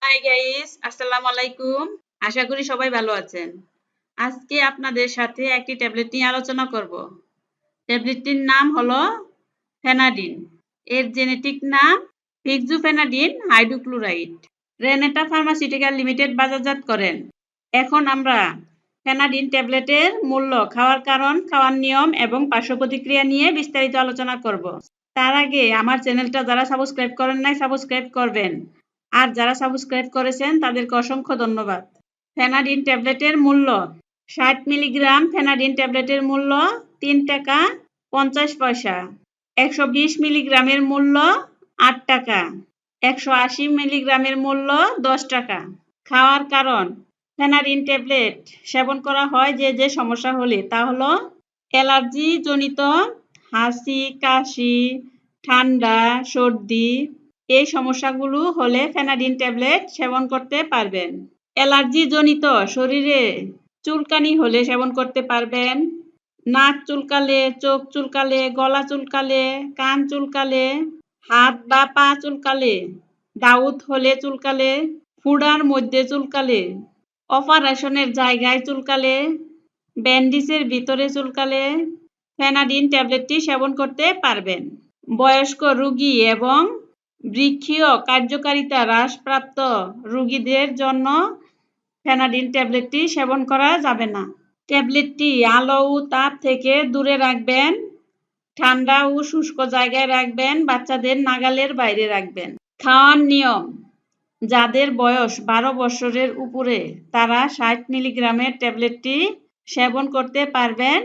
Hi guys, আসসালামু আলাইকুম। আশা করি সবাই ভালো আছেন। আজকে আপনাদের সাথে একটি ট্যাবলেট নিয়ে আলোচনা করব। ট্যাবলেটটির নাম হলো ফেনাডিন। এর জেনেটিক নাম fexofenadine hydrochloride. Renata pharmaceutical limited বাজারজাত করেন। এখন আমরা ফেনাডিন ট্যাবলেটের মূল্য, খাওয়ার কারণ, খাওয়ার নিয়ম এবং পার্শ্ব প্রতিক্রিয়া নিয়ে বিস্তারিত আলোচনা করব। তার আগে আমার চ্যানেলটা যারা সাবস্ক্রাইব করেন নাই সাবস্ক্রাইব করবেন। আর যারা সাবস্ক্রাইব করেছেন তাদেরকে অসংখ্য ধন্যবাদ। ফেনাডিন ট্যাবলেটের মূল্য 60 মিলিগ্রাম ফেনাডিন ট্যাবলেটের মূল্য 3 টাকা 50 পয়সা। 120 মিলিগ্রামের মূল্য 8 টাকা। 180 মিলিগ্রামের মূল্য 10 টাকা। খাওয়ার কারণ, ফেনাডিন ট্যাবলেট সেবন করা হয় যে সমস্যা হলে, তা হলো অ্যালার্জি জনিত হাঁচি, কাশি, ঠান্ডা, সর্দি, এই সমস্যাগুলো হলে ফেনাডিন ট্যাবলেট সেবন করতে পারবেন। অ্যালার্জি জনিত শরীরে চুলকানি হলে সেবন করতে পারবেন। নাক চুলকালে, চোখ চুলকালে, গলা চুলকালে, কান চুলকালে, হাত বা পা চুলকালে, দাউত হলে চুলকালে, ফুডার মধ্যে চুলকালে, অপারেশনের জায়গায় চুলকালে, ব্যান্ডিজের ভিতরে চুলকালে ফেনাডিন ট্যাবলেটটি সেবন করতে পারবেন। বয়স্ক রোগী এবং বৃক্ষীয় কার্যকারিতা হ্রাসপ্রাপ্ত রোগীদের জন্য ফেনাডিন ট্যাবলেটটি সেবন করা যাবে না। ট্যাবলেটটি আলো ও তাপ থেকে দূরে রাখবেন, ঠান্ডা ও শুষ্ক জায়গায় রাখবেন, বাচ্চাদের নাগালের বাইরে রাখবেন। খাওয়ার নিয়ম, যাদের বয়স 12 বছরের উপরে তারা 60 মিলিগ্রামের ট্যাবলেটটি সেবন করতে পারবেন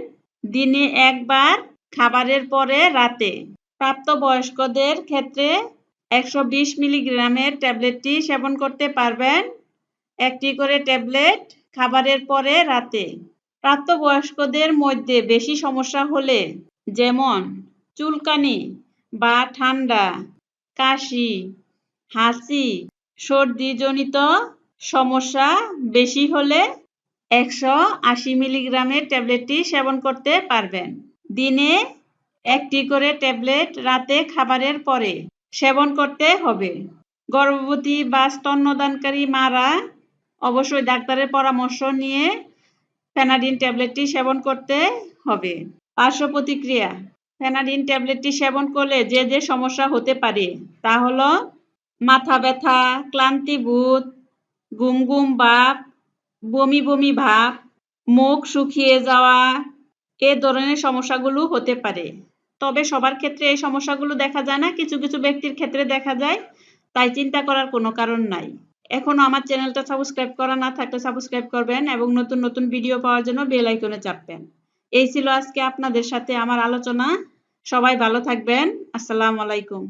দিনে একবার, খাবারের পরে রাতে। প্রাপ্তবয়স্কদের ক্ষেত্রে 120 মিলিগ্রামের ট্যাবলেটটি সেবন করতে পারবেন, একটি করে ট্যাবলেট খাবারের পরে রাতে। প্রাপ্তবয়স্কদের মধ্যে বেশি সমস্যা হলে, যেমন চুলকানি বা ঠান্ডা, কাশি, হাঁচি, সর্দিজনিত সমস্যা বেশি হলে 180 মিলিগ্রামের ট্যাবলেটটি সেবন করতে পারবেন। দিনে একটি করে ট্যাবলেট রাতে খাবারের পরে সেবন করতে হবে। গর্ভবতী বা স্তন্যদানকারী মারা অবশ্যই ডাক্তারের পরামর্শ নিয়ে ফেনাডিন ট্যাবলেটটি সেবন করতে হবে। পার্শ্ব প্রতিক্রিয়া, ফেনাডিন ট্যাবলেটটি সেবন করলে যে সমস্যা হতে পারে তা হলো মাথা ব্যথা, ক্লান্তিবোধ, ঘুম ঘুম ভাব, বমি বমি ভাব, মুখ শুকিয়ে যাওয়া, এ ধরনের সমস্যাগুলো হতে পারে। তবে সবার ক্ষেত্রে এই সমস্যাগুলো দেখা যায় না, কিছু কিছু ব্যক্তির ক্ষেত্রে দেখা যায়, তাই চিন্তা করার কোনো কারণ নাই। এখনো আমার চ্যানেলটা সাবস্ক্রাইব করা না থাকলে সাবস্ক্রাইব করবেন এবং নতুন নতুন ভিডিও পাওয়ার জন্য বেল আইকনে চাপবেন। এই ছিল আজকে আপনাদের সাথে আমার আলোচনা। সবাই ভালো থাকবেন। আসসালামু আলাইকুম।